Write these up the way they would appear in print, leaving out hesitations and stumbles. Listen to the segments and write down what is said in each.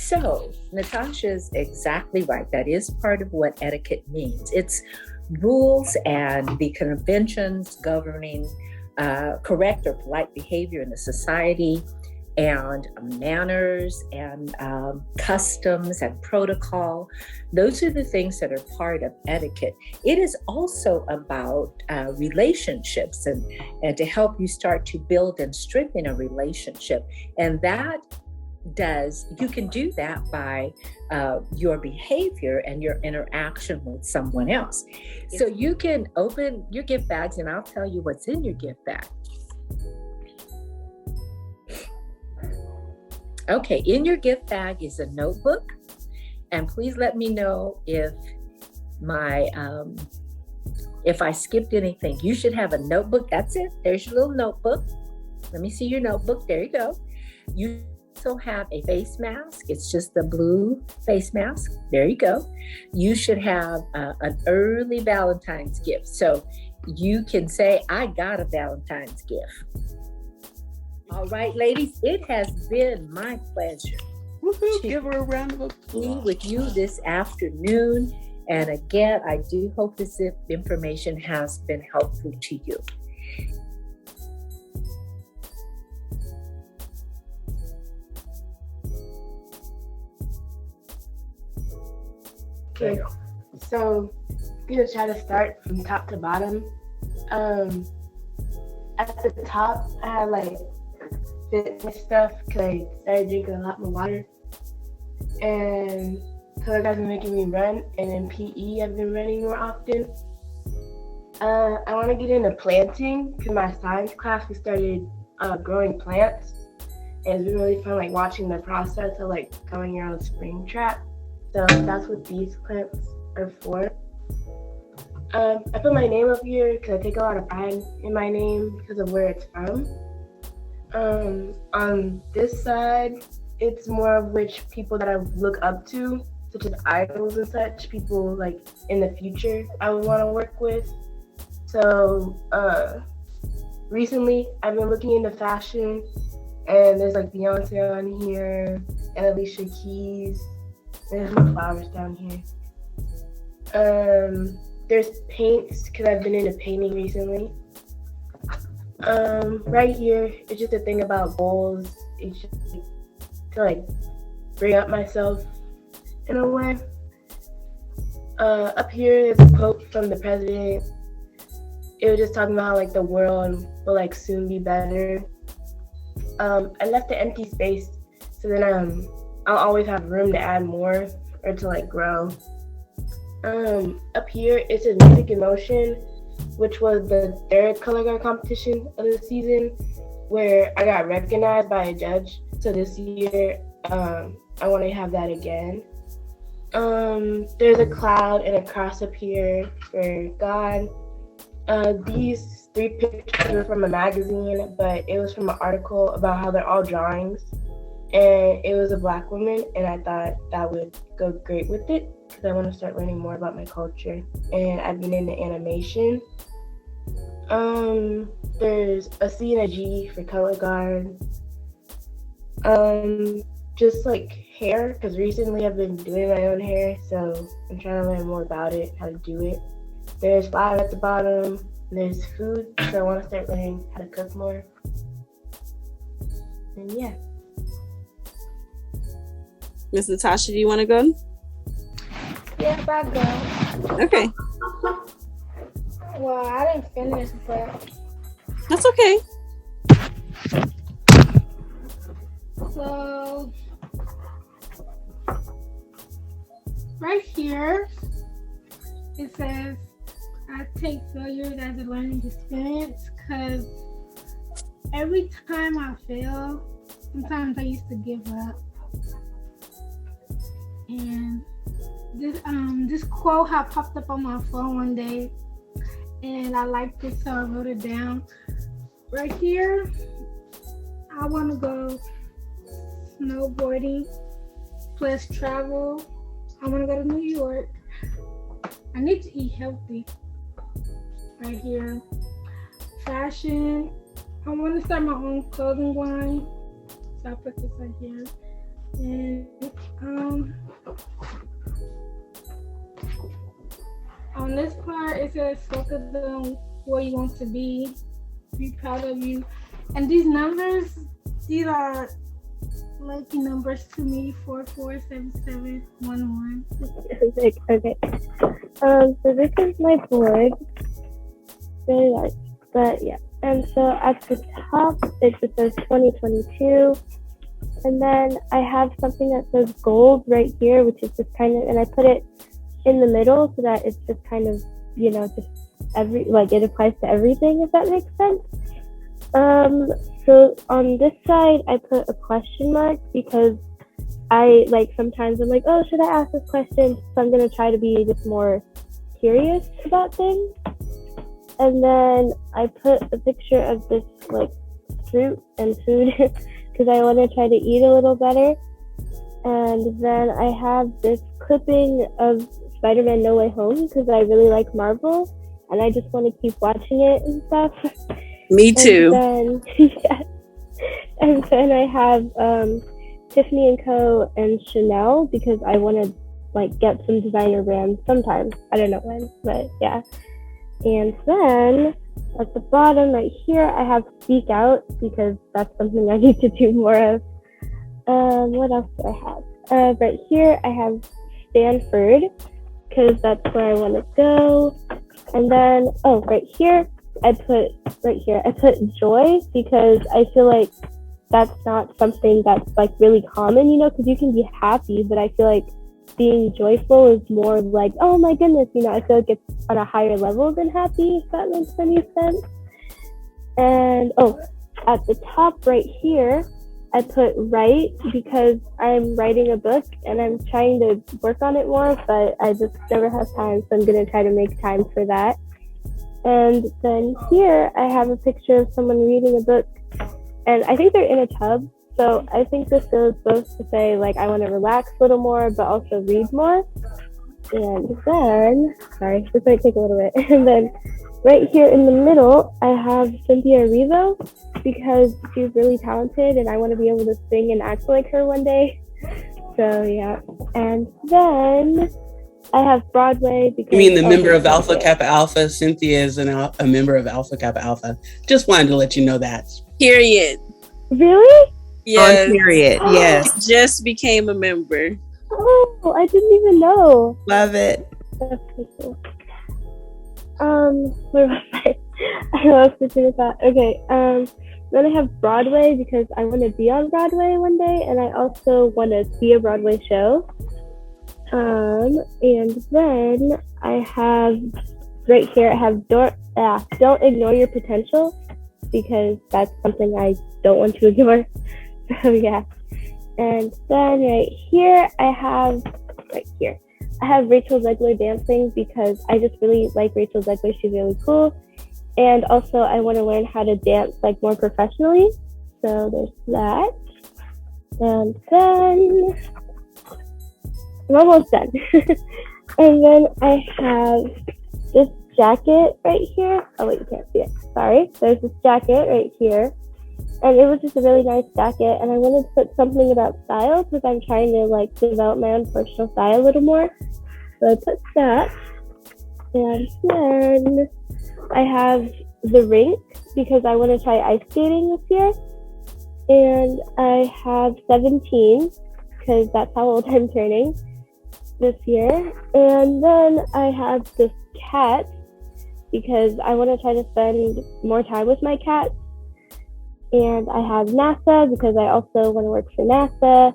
So Natasha's exactly right. That is part of what etiquette means. It's rules and the conventions governing correct or polite behavior in the society, and manners and customs and protocol. Those are the things that are part of etiquette. It is also about relationships and to help you start to build and strengthen a relationship. And you can do that by your behavior and your interaction with someone else. So you can open your gift bags and I'll tell you what's in your gift bag. Okay, in your gift bag is a notebook, and please let me know if I skipped anything. You should have a notebook. That's it. There's your little notebook. Let me see your notebook. There you go. You also have a face mask. It's just the blue face mask. There you go. You should have an early Valentine's gift. So you can say, I got a Valentine's gift. All right, ladies, it has been my pleasure to give her a round of applause. Be with you this afternoon. And again, I do hope this information has been helpful to you. Okay, so I'm gonna try to start from top to bottom. At the top, I had like fitness stuff because I started drinking a lot more water, and because that's been making me run. And in PE, I've been running more often. I want to get into planting because my science class we started growing plants, and it's been really fun, like watching the process of like going your own spring trap. So that's what these plants are for. I put my name up here because I take a lot of pride in my name because of where it's from. On this side, it's more of which people that I look up to, such as idols and such, people like in the future I would want to work with. So recently I've been looking into fashion, and there's like Beyonce on here and Alicia Keys. There's more flowers down here. There's paints because I've been into painting recently. Right here, it's just a thing about goals. It's just to like bring up myself in a way. Up here is a quote from the president. It was just talking about how like the world will like soon be better. I left the empty space so then I'll always have room to add more or to like grow. Up here it says Music in Motion, which was the third color guard competition of the season, where I got recognized by a judge. So this year, I want to have that again. There's a cloud and a cross up here for God. These 3 pictures were from a magazine, but it was from an article about how they're all drawings. And it was a Black woman, and I thought that would go great with it because I want to start learning more about my culture. And I've been into animation. There's a C and a G for color guard. Just like hair, because recently I've been doing my own hair, so I'm trying to learn more about it, how to do it. There's flour at the bottom. There's food, so I want to start learning how to cook more. And yeah. Miss Natasha, do you want to go? Yes, I go. Okay. Well, I didn't finish, but That's okay. so right here it says I take failures as a learning experience because every time I fail, sometimes I used to give up. And this quote had popped up on my phone one day, and I liked it, so I wrote it down. Right here, I want to go snowboarding, plus travel. I want to go to New York. I need to eat healthy. Right here, fashion. I want to start my own clothing line, so I put this right here. And on this part, it says focus on where you want to be proud of you. And these numbers, these are lucky numbers to me, 447711. Okay. So this is my board. Very large, but yeah. And so at the top, it just says 2022. And then I have something that says gold right here, which is just kind of, and I put it in the middle so that it's just kind of, just it applies to everything, if that makes sense. So on this side, I put a question mark because sometimes I'm like, oh, should I ask this question? So I'm going to try to be just more curious about things. And then I put a picture of this fruit and food because I want to try to eat a little better. And then I have this clipping of Spider-Man No Way Home because I really like Marvel and I just want to keep watching it and stuff. Me too. And then I have Tiffany & Co. and Chanel because I want to get some designer brands sometimes. I don't know when, but yeah. And then at the bottom right here, I have Speak Out because that's something I need to do more of. What else do I have? Right here, I have Stanford because that's where I want to go. And then, right here, I put joy because I feel like that's not something that's really common, because you can be happy, but I feel like being joyful is more oh my goodness, I feel like it's on a higher level than happy, if that makes any sense. And at the top right here, I put write because I'm writing a book and I'm trying to work on it more, but I just never have time, so I'm going to try to make time for that. And then here I have a picture of someone reading a book, and I think they're in a tub. So I think this goes both to say I want to relax a little more, but also read more. And then, sorry, this might take a little bit. And then right here in the middle, I have Cynthia Erivo because she's really talented and I want to be able to sing and act like her one day. So yeah. And then I have Broadway because... You mean the member of Alpha Kappa Alpha? Cynthia is a member of Alpha Kappa Alpha. Just wanted to let you know that. Period. Really? Yes. On period, yes. She just became a member. Oh, I didn't even know. Love it. That's so cool. Where was I? I lost the train of thought. Okay, then I have Broadway because I want to be on Broadway one day, and I also want to see a Broadway show. And then I have right here, I have don't ignore your potential because that's something I don't want to ignore. So yeah. And then right here, I have Rachel Zegler dancing because I just really like Rachel Zegler. She's really cool. And also I want to learn how to dance more professionally. So there's that. And then I'm almost done. And then I have this jacket right here. Oh wait, you can't see it. Sorry. There's this jacket right here. And it was just a really nice jacket, and I wanted to put something about style because I'm trying to develop my own personal style a little more. So I put that. And then I have the rink because I want to try ice skating this year. And I have 17 because that's how old I'm turning this year. And then I have this cat because I want to try to spend more time with my cat. And I have NASA because I also want to work for NASA.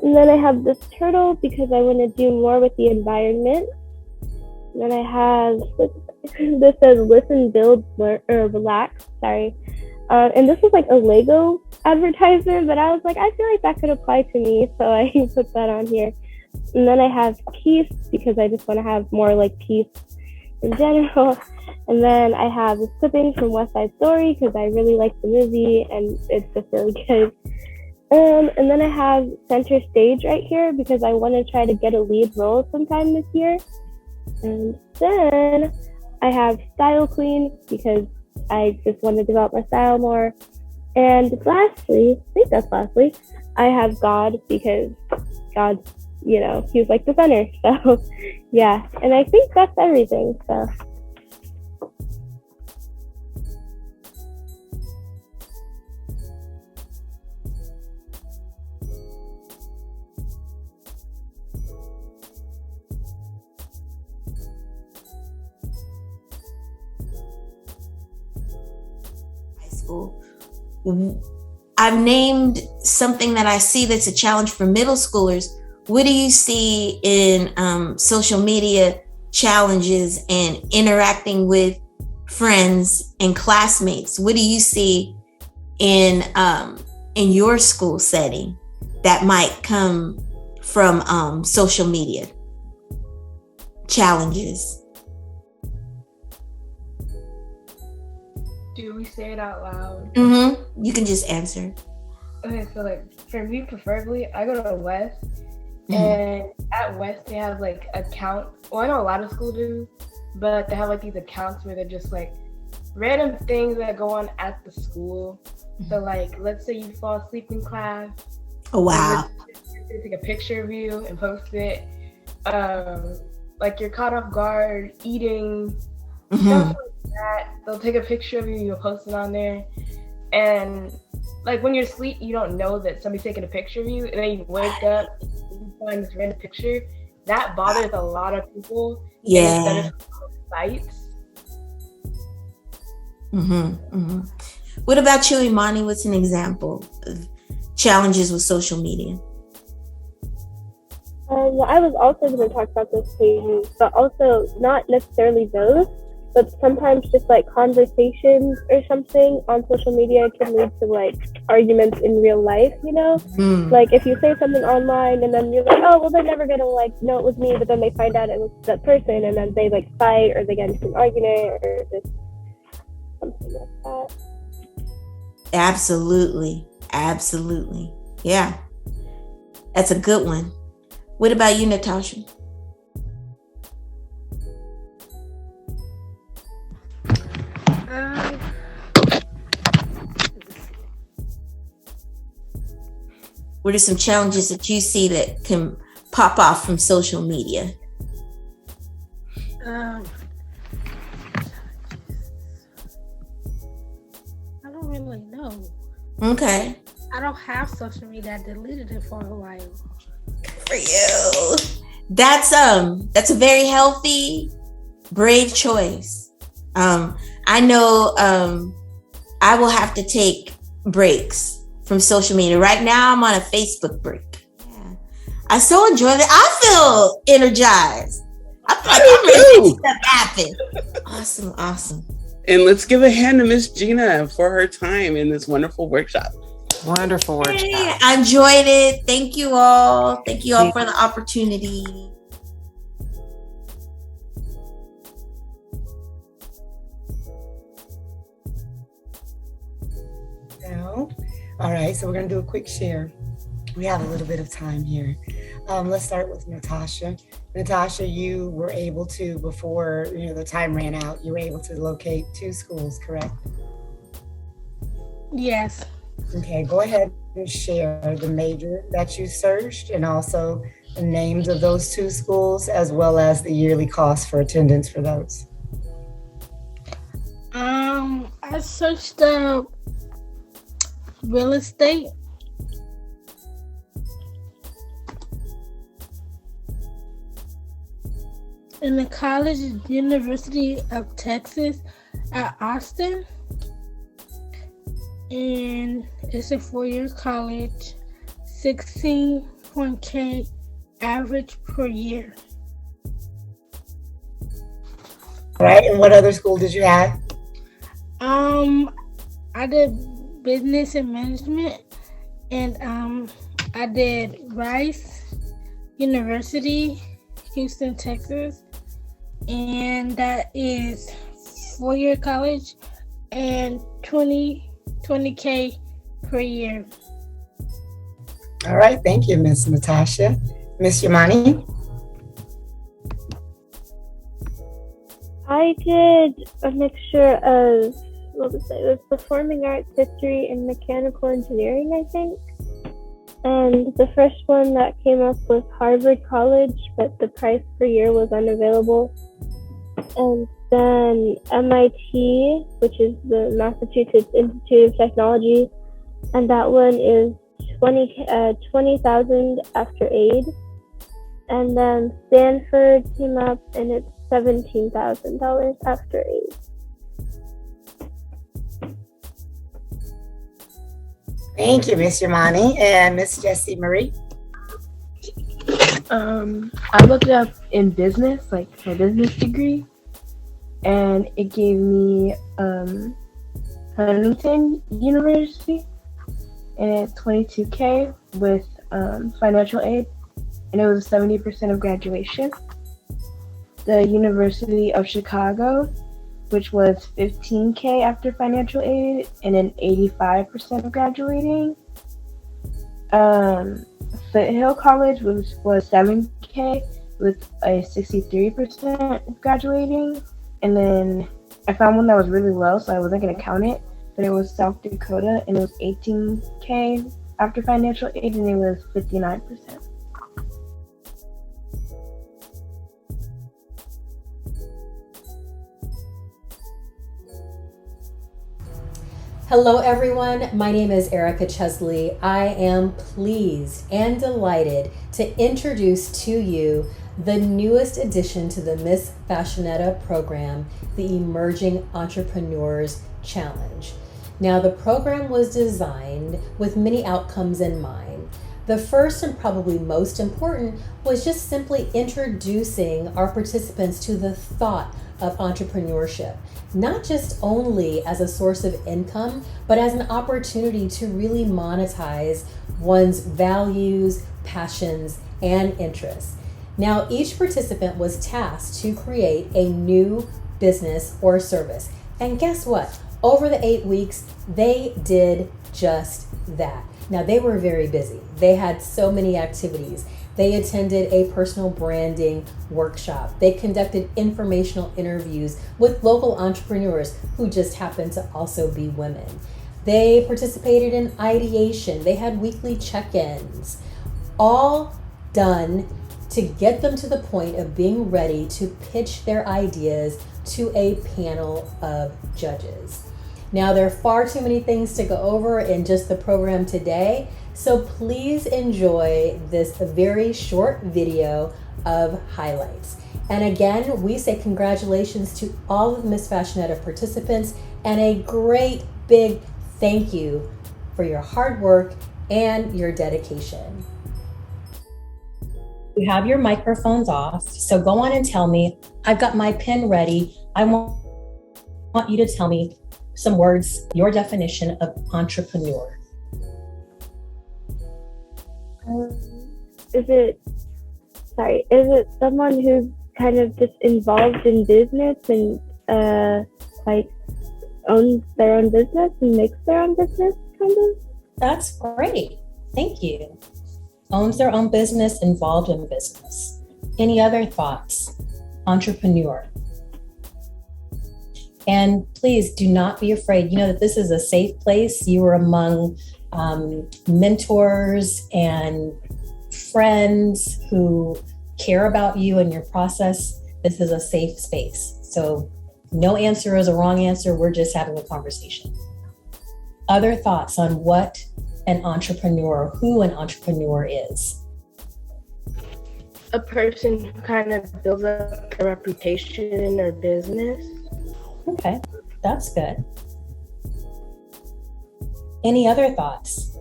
And then I have this turtle because I want to do more with the environment. And then I have, this says listen, build, learn, or relax, sorry. And this was a Lego advertiser, but I was I feel like that could apply to me, so I put that on here. And then I have peace because I just want to have more peace in general. And then I have this clipping from West Side Story because I really like the movie and it's just really good. And then I have center stage right here because I want to try to get a lead role sometime this year. And then I have Style Queen because I just want to develop my style more. And lastly, I have God because God's, he's like the center. So yeah, and I think that's everything. So. School. I've named something that I see that's a challenge for middle schoolers. What do you see in social media challenges and interacting with friends and classmates? What do you see in your school setting that might come from social media challenges? Do we say it out loud? Mm-hmm. You can just answer. Okay, so like for me, preferably, I go to West, and at West they have like accounts. Well, I know a lot of schools do, but they have like these accounts where they're just like random things that go on at the school. So like, let's say you fall asleep in class. Oh wow! Take a picture of you and post it. Like you're caught off guard eating. Stuff like that. They'll take a picture of you, you'll post it on there, and like when you're asleep, you don't know that somebody's taking a picture of you, and then you wake up and you find this random picture. That bothers a lot of people. Yeah. Sites. What about you, Imani? What's an example of challenges with social media? Well, I was also going to talk about those pages, but also not necessarily those. But sometimes just like conversations or something on social media can lead to like arguments in real life, Like if you say something online and then you're like, oh, well, they're never going to like know it was me, but then they find out it was that person and then they like fight or they get into an argument or just something like that. Absolutely. Yeah. That's a good one. What about you, Natasha? What are some challenges that you see that can pop off from social media? I don't really know. Okay. I don't have social media. I deleted it for a while. For you. That's a very healthy, brave choice. I know I will have to take breaks from social media. Right now, I'm on a Facebook break. Yeah. I so enjoy it. I feel energized. I feel like I'm ready to make stuff happen. Awesome. And let's give a hand to Miss Gina for her time in this wonderful workshop. Wonderful workshop. Hey, I enjoyed it. Thank you all. Thank you all for the opportunity. All right, so we're going to do a quick share. We have a little bit of time here. Let's start with Natasha. Natasha, you were able to, before the time ran out, you were able to locate 2 schools, correct? Yes. Okay, go ahead and share the major that you searched and also the names of those 2 schools as well as the yearly cost for attendance for those. I searched real estate. And the college is University of Texas at Austin. And it's a 4-year college, 16.K average per year. All right, and what other school did you have? I did business and management, and I did Rice University, Houston, Texas, and that is 4-year college and 20K per year. All right, thank you, Miss Natasha. Miss Yamani? I did a mixture of, it was performing arts, history, and mechanical engineering, I think. And the first one that came up was Harvard College, but the price per year was unavailable. And then MIT, which is the Massachusetts Institute of Technology, and that one is $20,000 after aid. And then Stanford came up, and it's $17,000 after aid. Thank you, Miss Yamani and Miss Jessie Marie. I looked it up in business, like my business degree, and it gave me Huntington University, and it's $22K with financial aid, and it was 70% of graduation. The University of Chicago, which was $15K after financial aid, and then 85% of graduating. Foothill College was $7K with a 63% graduating. And then I found one that was really low, so I wasn't gonna count it, but it was South Dakota, and it was $18K after financial aid, and it was 59%. Hello everyone, my name is Erica Chesley. I am pleased and delighted to introduce to you the newest addition to the Miss Fashionetta program, the Emerging Entrepreneurs Challenge. Now the program was designed with many outcomes in mind. The first and probably most important was just simply introducing our participants to the thought of entrepreneurship, not just only as a source of income, but as an opportunity to really monetize one's values, passions, and interests. Now, each participant was tasked to create a new business or service. And guess what? Over the 8 weeks, they did just that. Now, they were very busy. They had so many activities. They attended a personal branding workshop. They conducted informational interviews with local entrepreneurs who just happened to also be women. They participated in ideation. They had weekly check-ins, all done to get them to the point of being ready to pitch their ideas to a panel of judges. Now, there are far too many things to go over in just the program today, so please enjoy this very short video of highlights. And again, we say congratulations to all of the Miss Fashionetta participants and a great big thank you for your hard work and your dedication. You have your microphones off, so go on and tell me. I've got my pen ready. I want you to tell me some words, your definition of entrepreneur. Is it someone who's kind of just involved in business and like owns their own business and makes their own business, kind of? That's great. Thank you. Owns their own business, involved in business. Any other thoughts? Entrepreneur. And please do not be afraid. You know that this is a safe place. You are among mentors and friends who care about you and your process. This is a safe space. So no answer is a wrong answer. We're just having a conversation. Other thoughts on what an entrepreneur, who an entrepreneur is? A person who kind of builds up a reputation in their business. Okay, that's good. Any other thoughts?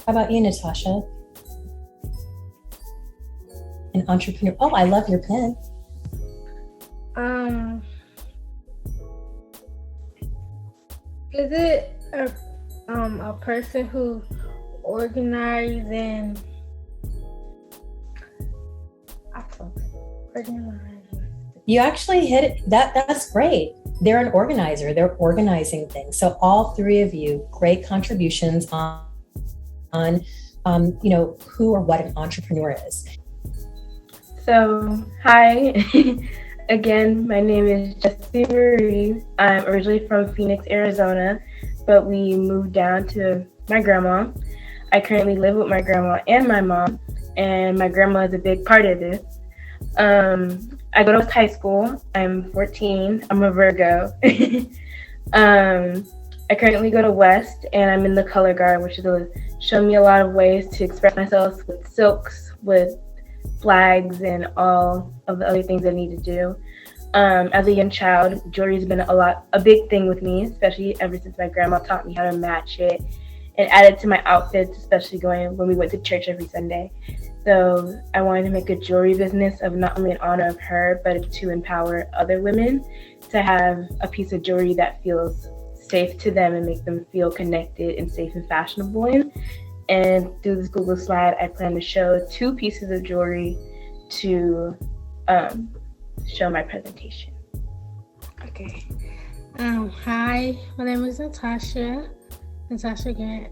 How about you, Natasha? An entrepreneur. Oh, I love your pen. Is it a person who organizes and You actually hit it. That's great. They're an organizer. They're organizing things. So all three of you, great contributions on who or what an entrepreneur is. So, hi. Again, my name is Jessie Marie. I'm originally from Phoenix, Arizona, but we moved down to my grandma. I currently live with my grandma and my mom, and my grandma is a big part of this. I go to high school. I'm 14. I'm a Virgo. I currently go to West, and I'm in the color guard, which is show me a lot of ways to express myself with silks, with flags, and all of the other things I need to do. As a young child, jewelry has been a big thing with me, especially ever since my grandma taught me how to match it and add it to my outfits, especially when we went to church every Sunday. So I wanted to make a jewelry business of not only in honor of her, but to empower other women to have a piece of jewelry that feels safe to them and make them feel connected and safe and fashionable in. And through this Google slide, I plan to show 2 pieces of jewelry to show my presentation. Okay. Hi, my name is Natasha Grant.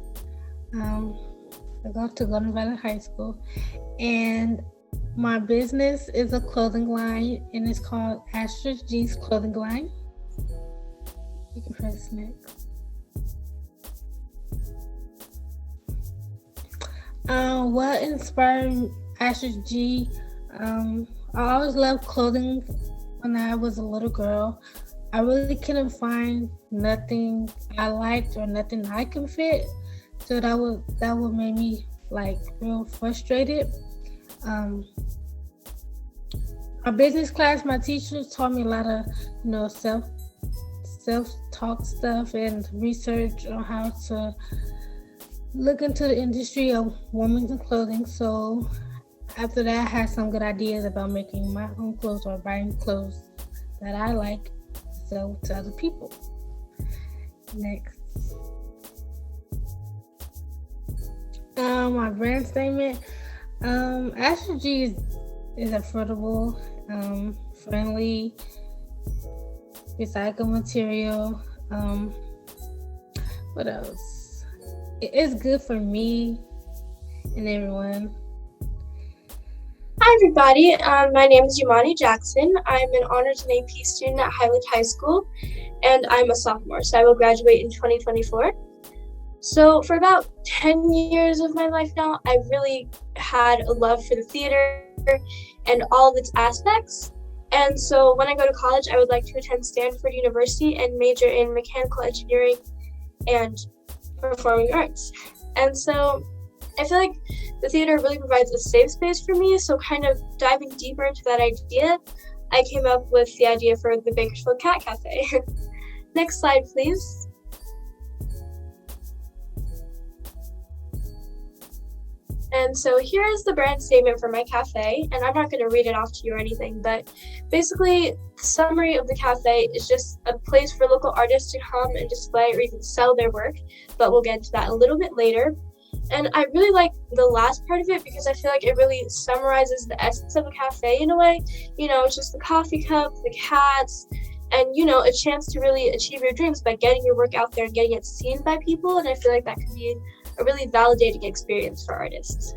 I go to Golden Valley High School, and my business is a clothing line, and it's called Asterisk G's Clothing Line. You can press next. What inspired Asterisk G? I always loved clothing when I was a little girl. I really couldn't find nothing I liked or nothing I could fit. So that would make me like real frustrated. My business class, my teachers taught me a lot of, self-talk stuff and research on how to look into the industry of women's clothing. So after that, I had some good ideas about making my own clothes or buying clothes that I like to sell to other people. Next. My brand statement, Asterisk G is affordable, friendly, recycled material. What else? It's good for me and everyone. Hi everybody, my name is Yamani Jackson. I'm an honors and AP student at Highland High School, and I'm a sophomore, so I will graduate in 2024. So for about 10 years of my life now, I've really had a love for the theater and all of its aspects. And so when I go to college, I would like to attend Stanford University and major in mechanical engineering and performing arts. And so I feel like the theater really provides a safe space for me. So kind of diving deeper into that idea, I came up with the idea for the Bakersfield Cat Cafe. Next slide, please. And so here is the brand statement for my cafe, and I'm not going to read it off to you or anything, but basically the summary of the cafe is just a place for local artists to come and display or even sell their work, but we'll get into that a little bit later. And I really like the last part of it because I feel like it really summarizes the essence of a cafe in a way. It's just the coffee cup, the cats, and a chance to really achieve your dreams by getting your work out there and getting it seen by people. And I feel like that could be a really validating experience for artists.